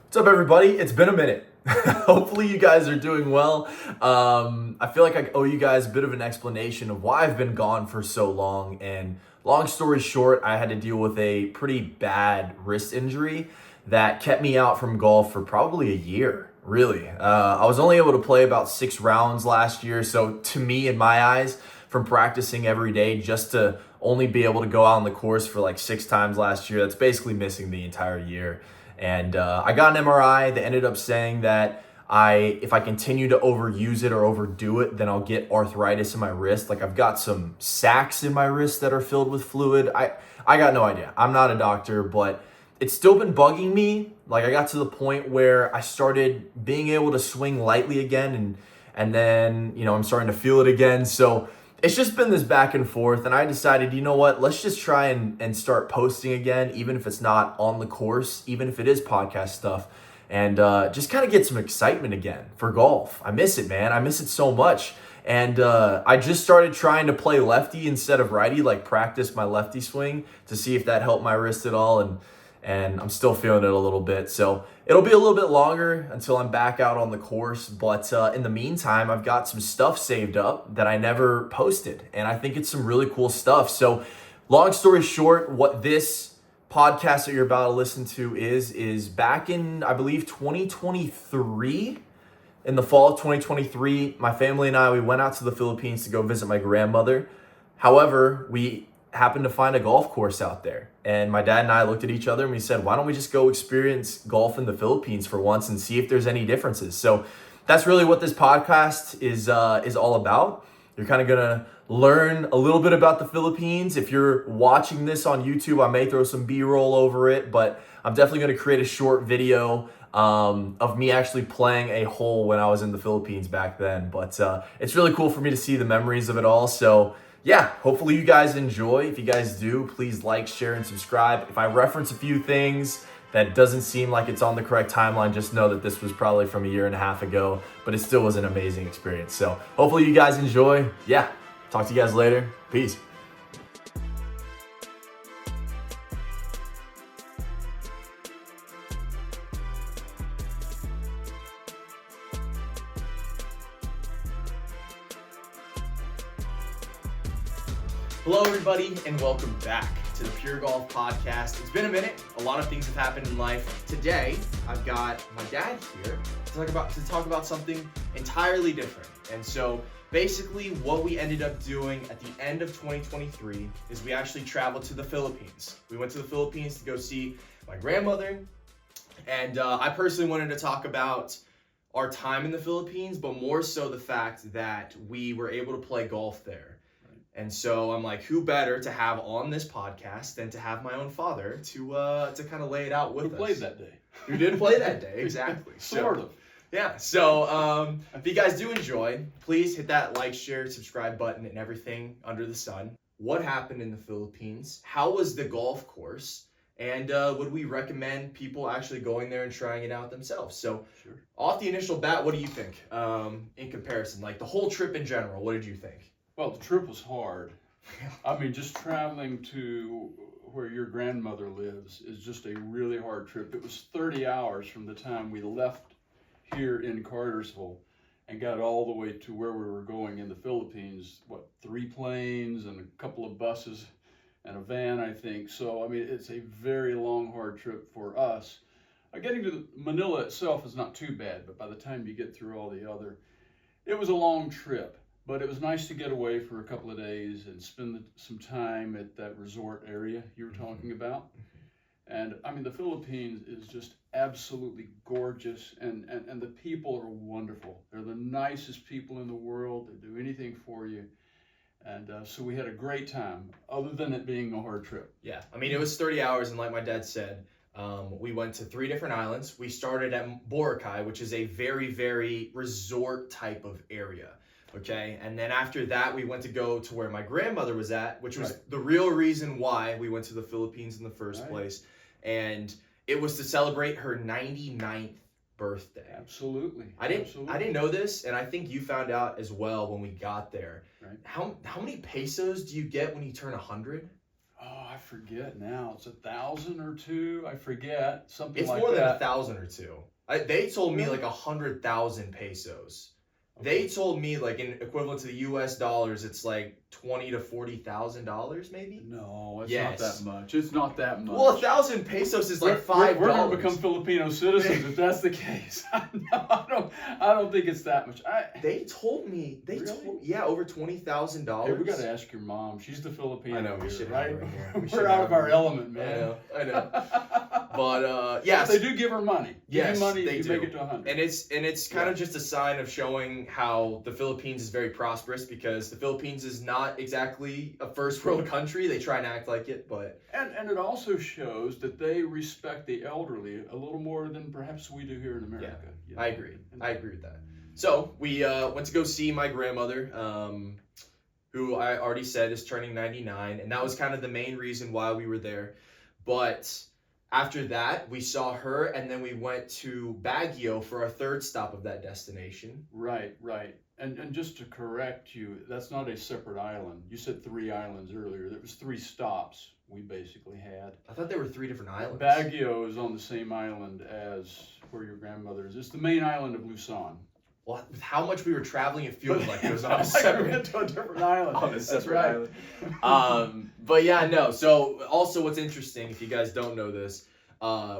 What's up, everybody? It's been a minute. Hopefully you guys are doing well. I feel like I owe you guys a bit of an explanation of why I've been gone for so long. And long story short, I had to deal with a pretty bad wrist injury that kept me out from golf for probably a year, really. I was only able to play about 6 rounds last year. So to me, in my eyes, from practicing every day just to only be able to go out on the course for like 6 times last year, that's basically missing the entire year. And I got an MRI. They ended up saying that if I continue to overuse it or overdo it, then I'll get arthritis in my wrist. Like I've got some sacs in my wrist that are filled with fluid. I got no idea. I'm not a doctor, but it's still been bugging me. Like I got to the point where I started being able to swing lightly again, and then I'm starting to feel it again. So it's just been this back and forth, and I decided, you know what, let's just try and start posting again, even if it's not on the course, even if it is podcast stuff, and just kind of get some excitement again for golf. I miss it, man. I miss it so much. And I just started trying to play lefty instead of righty, like practice my lefty swing to see if that helped my wrist at all, and I'm still feeling it a little bit. So it'll be a little bit longer until I'm back out on the course. But in the meantime, I've got some stuff saved up that I never posted. And I think it's some really cool stuff. So long story short, what this podcast that you're about to listen to is back in, I believe, 2023. In the fall of 2023, my family and we went out to the Philippines to go visit my grandmother. However, we happened to find a golf course out there. And my dad and I looked at each other and we said, why don't we just go experience golf in the Philippines for once and see if there's any differences? So that's really what this podcast is all about. You're kind of going to learn a little bit about the Philippines. If you're watching this on YouTube, I may throw some B-roll over it, but I'm definitely going to create a short video of me actually playing a hole when I was in the Philippines back then. But it's really cool for me to see the memories of it all. So yeah, hopefully you guys enjoy. If you guys do, please like, share, and subscribe. If I reference a few things that doesn't seem like it's on the correct timeline, just know that this was probably from a year and a half ago, but it still was an amazing experience. So hopefully you guys enjoy. Yeah, talk to you guys later. Peace. Hello, everybody, and welcome back to the Pure Golf Podcast. It's been a minute. A lot of things have happened in life. Today, I've got my dad here to talk about something entirely different. And so, basically, what we ended up doing at the end of 2023 is we actually traveled to the Philippines. We went to the Philippines to go see my grandmother, and I personally wanted to talk about our time in the Philippines, but more so the fact that we were able to play golf there. And so I'm like, who better to have on this podcast than to have my own father to kind of lay it out with us. Who played that day. Who did play that day, exactly. Sort of. Yeah, so if you guys do enjoy, please hit that like, share, subscribe button and everything under the sun. What happened in the Philippines? How was the golf course? And would we recommend people actually going there and trying it out themselves? So Sure. Off the initial bat, what do you think in comparison? Like the whole trip in general, what did you think? Well, the trip was hard. I mean, just traveling to where your grandmother lives is just a really hard trip. It was 30 hours from the time we left here in Cartersville and got all the way to where we were going in the Philippines. 3 planes and a couple of buses and a van, I think. So, I mean, it's a very long, hard trip for us. Getting to Manila itself is not too bad, but by the time you get through all the other, it was a long trip. But it was nice to get away for a couple of days and spend some time at that resort area you were talking about. And I mean, the Philippines is just absolutely gorgeous, and the people are wonderful. They're the nicest people in the world. They do anything for you. And so we had a great time, other than it being a hard trip. Yeah, I mean, it was 30 hours, and like my dad said, we went to 3 different islands. We started at Boracay, which is a very, very resort type of area. Okay, and then after that, we went to go to where my grandmother was at, which was the real reason why we went to the Philippines in the first place. And it was to celebrate her 99th birthday. Absolutely. I didn't know this, and I think you found out as well when we got there. Right. How many pesos do you get when you turn 100? Oh, I forget now. It's 1,000 or two. I forget something It's like more than that. 1,000 or two. They told me Really? like 100,000 pesos. Okay. They told me like in equivalent to the U.S. dollars, it's like $20,000 to $40,000 maybe. No, it's Yes. not that much. It's not that much. Well, 1,000 pesos is like $5. We're going to become Filipino citizens if that's the case. No, I don't think it's that much. They told me Really? yeah, over $20,000. Hey, we got to ask your mom. She's the Filipino. I know, we here, should right? have her in here. We should We're have out of her our in. element, man. I know. But yes, They do give her money. Give Yes, you money they if you do. make it to 100. and it's kind of just a sign of showing how the Philippines is very prosperous, because the Philippines is not exactly a first world country. They try and act like it, but And it also shows that they respect the elderly a little more than perhaps we do here in America. you know? I agree. I agree with that. So we went to go see my grandmother, who I already said is turning 99, and that was kind of the main reason why we were there. But after that, we saw her, and then we went to Baguio for our third stop of that destination. Right. And just to correct you, that's not a separate island. You said 3 islands earlier. There was 3 stops we basically had. I thought there were 3 different islands. Baguio is on the same island as where your grandmother is. It's the main island of Luzon. Well, with how much we were traveling, it feels like it was on a Like we separate, went to a different island. on a That's separate right. island. But yeah, no. So also, what's interesting, if you guys don't know this,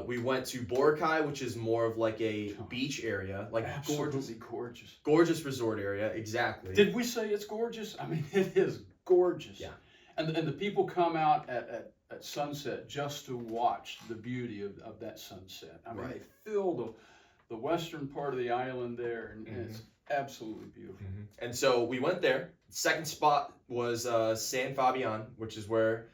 we went to Boracay, which is more of like a beach area, like Absolutely gorgeous. gorgeous resort area. Exactly. Did we say it's gorgeous? I mean, it is gorgeous. Yeah. And the people come out at sunset just to watch the beauty of that sunset. I mean, Right. they fill the western part of the island there, and it's absolutely beautiful. And so we went there. Second spot was San Fabian, which is where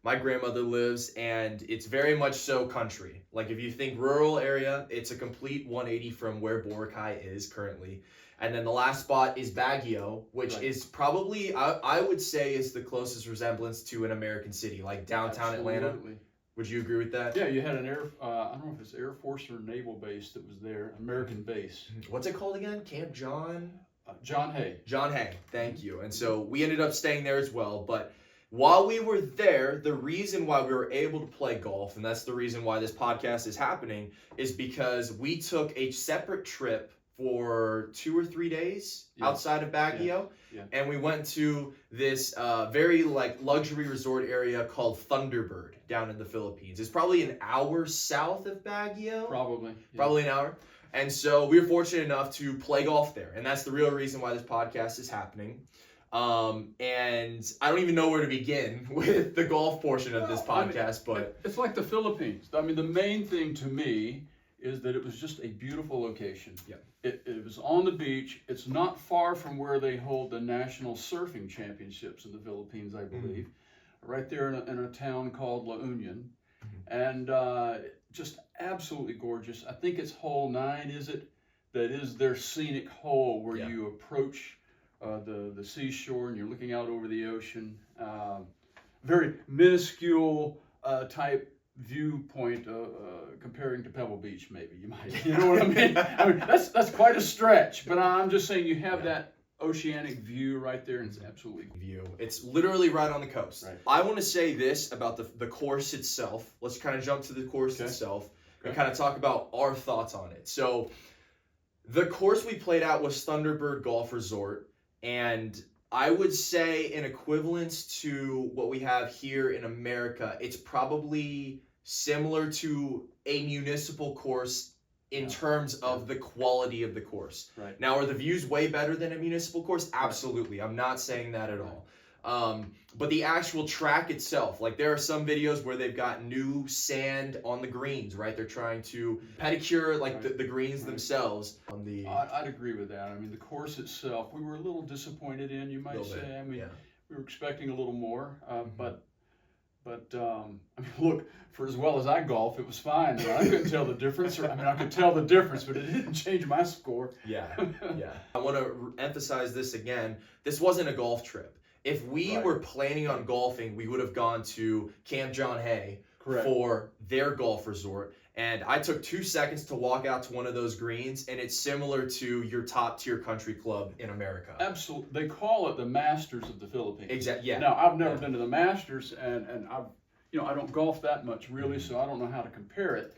my grandmother lives, and it's very much so country. Like if you think rural area, it's a complete 180 from where Boracay is currently. And then the last spot is Baguio, which Right. is probably, I would say, is the closest resemblance to an American city, like downtown Atlanta. Absolutely. Would you agree with that? Yeah, you had an I don't know if it's Air Force or Naval base that was there, American base. What's it called again? Camp John? John Hay. John Hay, thank you. And so we ended up staying there as well. But while we were there, the reason why we were able to play golf, and that's the reason why this podcast is happening, is because we took a separate trip for 2 or 3 days outside of Baguio. Yeah. And we went to this very like luxury resort area called Thunderbird down in the Philippines. It's probably an hour south of Baguio. Probably. Yeah. Probably an hour. And so we were fortunate enough to play golf there. And that's the real reason why this podcast is happening. And I don't even know where to begin with the golf portion of this Well, I mean, podcast, but it's like the Philippines. I mean, the main thing to me is that it was just a beautiful location. Yeah. It was on the beach. It's not far from where they hold the national surfing championships in the Philippines, I believe. Right there in a town called La Union. And just absolutely gorgeous. I think it's hole 9, is it? That is their scenic hole where you approach the seashore and you're looking out over the ocean. Very minuscule type viewpoint comparing to Pebble Beach, maybe you might. You know what I mean? I mean that's quite a stretch, but I'm just saying you have that oceanic view right there, and it's absolutely view. It's literally right on the coast. Right. I want to say this about the course itself. Let's kind of jump to the course itself and kind of talk about our thoughts on it. So the course we played at was Thunderbird Golf Resort, and I would say in equivalence to what we have here in America, it's probably similar to a municipal course in terms of the quality of the course. Right. Now, are the views way better than a municipal course? Absolutely. I'm not saying that at all. But the actual track itself, like there are some videos where they've got new sand on the greens, right? They're trying to pedicure like the greens themselves. On the I'd agree with that. I mean, the course itself, we were a little disappointed in, you might say. I mean, we were expecting a little more, but I mean, look, for as well as I golf, it was fine. I couldn't tell the difference. I mean, I could tell the difference, but it didn't change my score. Yeah. I want to emphasize this again. This wasn't a golf trip. If we were planning on golfing, we would have gone to Camp John Hay for their golf resort. And I took 2 seconds to walk out to one of those greens, and it's similar to your top tier country club in America. Absolutely. They call it the Masters of the Philippines. Exactly. Yeah. Now, I've never been to the Masters, and I don't golf that much really, so I don't know how to compare it.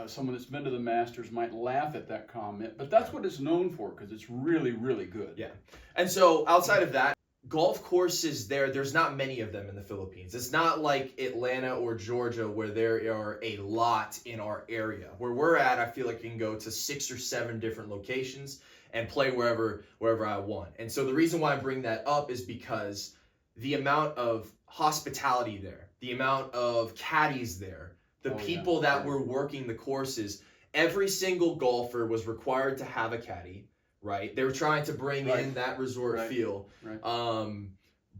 Someone that's been to the Masters might laugh at that comment, but that's what it's known for because it's really, really good. Yeah. And so outside of that, golf courses there's not many of them in the Philippines. It's not like Atlanta or Georgia where there are a lot in our area. Where we're at, I feel like you can go to 6 or 7 different locations and play wherever I want. And so the reason why I bring that up is because the amount of hospitality there, the amount of caddies there, the people that were working the courses, every single golfer was required to have a caddy, right? They were trying to bring in that resort feel. Right.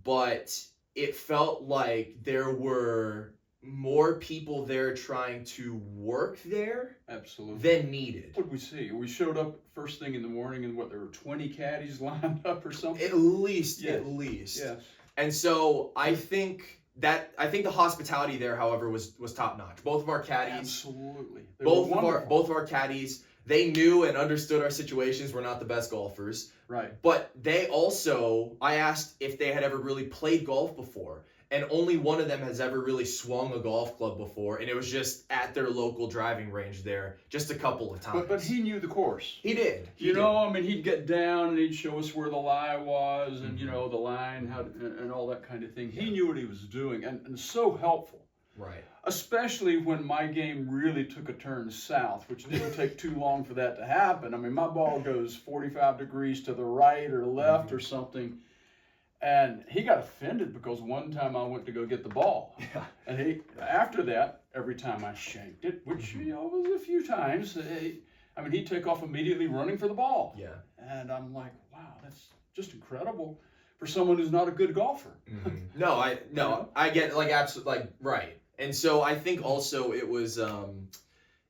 But it felt like there were more people there trying to work there Absolutely. than needed. What did we see? We showed up first thing in the morning, and there were 20 caddies lined up or something? At least. Yes. And so I think the hospitality there, however, was top notch. Both of our caddies, Absolutely. both of our caddies, they knew and understood our situations. We're not the best golfers, Right. but they also, I asked if they had ever really played golf before, and only one of them has ever really swung a golf club before, and it was just at their local driving range there, just a couple of times. But he knew the course. He did. He'd get down and he'd show us where the lie was, and the line, and all that kind of thing. He knew what he was doing, and so helpful. Right. Especially when my game really took a turn south, which didn't take too long for that to happen. I mean, my ball goes 45 degrees to the right or left or something. And he got offended because one time I went to go get the ball. Yeah. And after that, every time I shanked it, which was a few times, he'd take off immediately running for the ball. Yeah. And I'm like, wow, that's just incredible for someone who's not a good golfer. No, I get absolutely right. And so I think also it was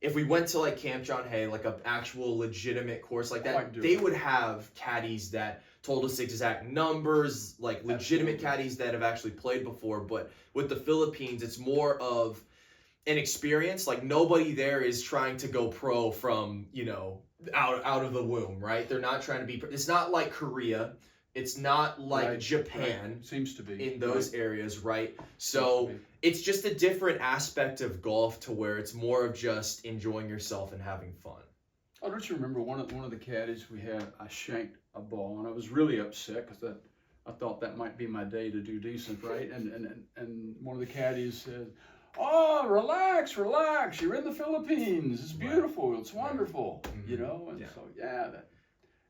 if we went to Camp John Hay, an actual legitimate course like that, they would have caddies that told us exact numbers, legitimate caddies that have actually played before. But with the Philippines, it's more of an experience. Nobody there is trying to go pro from out of the womb, right? They're not trying to be. It's not like Korea. It's not like Japan. Seems to be in those areas, right? So it's just a different aspect of golf to where it's more of just enjoying yourself and having fun. Oh, don't you remember one of the caddies we had? I shanked a ball, and I was really upset because I thought that might be my day to do decent, right? And one of the caddies said, "Oh, relax. You're in the Philippines. It's beautiful. It's wonderful." Mm-hmm.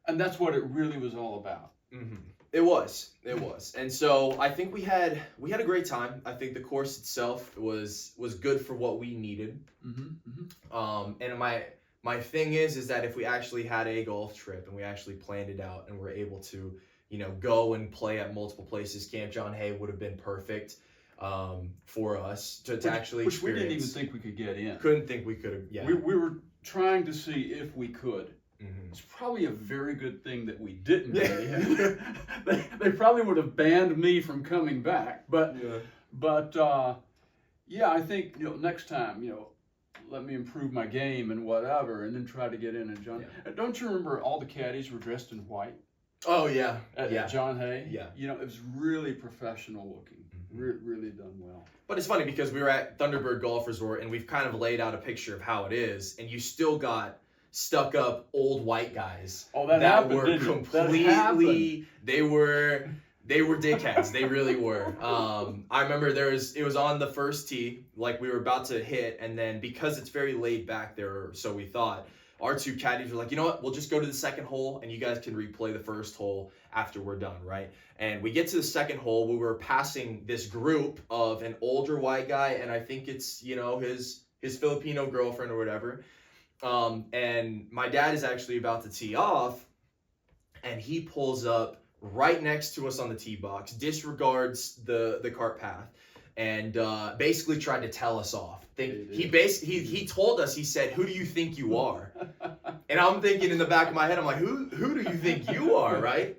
And that's what it really was all about. Mm-hmm. It was, and so I think we had a great time. I think the course itself was good for what we needed. And my thing is that if we actually had a golf trip and we actually planned it out and were able to, go and play at multiple places, Camp John Hay would have been perfect for us to actually which experience. we didn't even think we could get in. Couldn't think we could have. Yeah, we were trying to see if we could. Mm-hmm. It's probably a very good thing that we didn't get in. They probably would have banned me from coming back. But I think next time let me improve my game and whatever, and then try to get in. And John, don't you remember all the caddies were dressed in white? Oh yeah, at John Hay. Yeah, it was really professional looking. Really done well. But it's funny because we were at Thunderbird Golf Resort and we've kind of laid out a picture of how it is, and you still got stuck up old white guys that were completely they were dickheads. They really were. I remember it was on the first tee, we were about to hit, and then because it's very laid back there, so we thought, our 2 caddies were like, you know what, we'll just go to the second hole and you guys can replay the first hole after we're done, right? And we get to the second hole, we were passing this group of an older white guy, and I think it's his Filipino girlfriend or whatever. And my dad is actually about to tee off, and he pulls up right next to us on the tee box, disregards the cart path, and basically tried to tell us off. He told us, he said, "Who do you think you are?" And I'm thinking in the back of my head, I'm like, who do you think you are, right?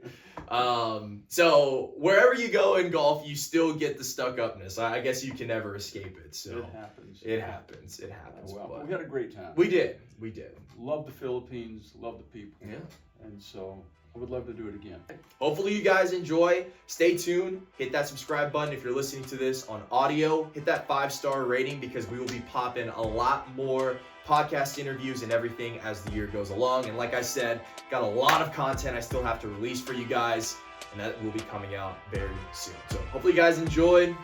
So wherever you go in golf, you still get the stuck-upness. I guess you can never escape it. So It happens. it happens. It happens. Well, but we had a great time. we did. We did. Love the Philippines, love the people. Yeah. And so I would love to do it again. Hopefully you guys enjoy. Stay tuned. Hit that subscribe button if you're listening to this on audio. Hit that 5-star rating because we will be popping a lot more podcast interviews and everything as the year goes along. And like I said, got a lot of content I still have to release for you guys, and that will be coming out very soon. So hopefully you guys enjoyed.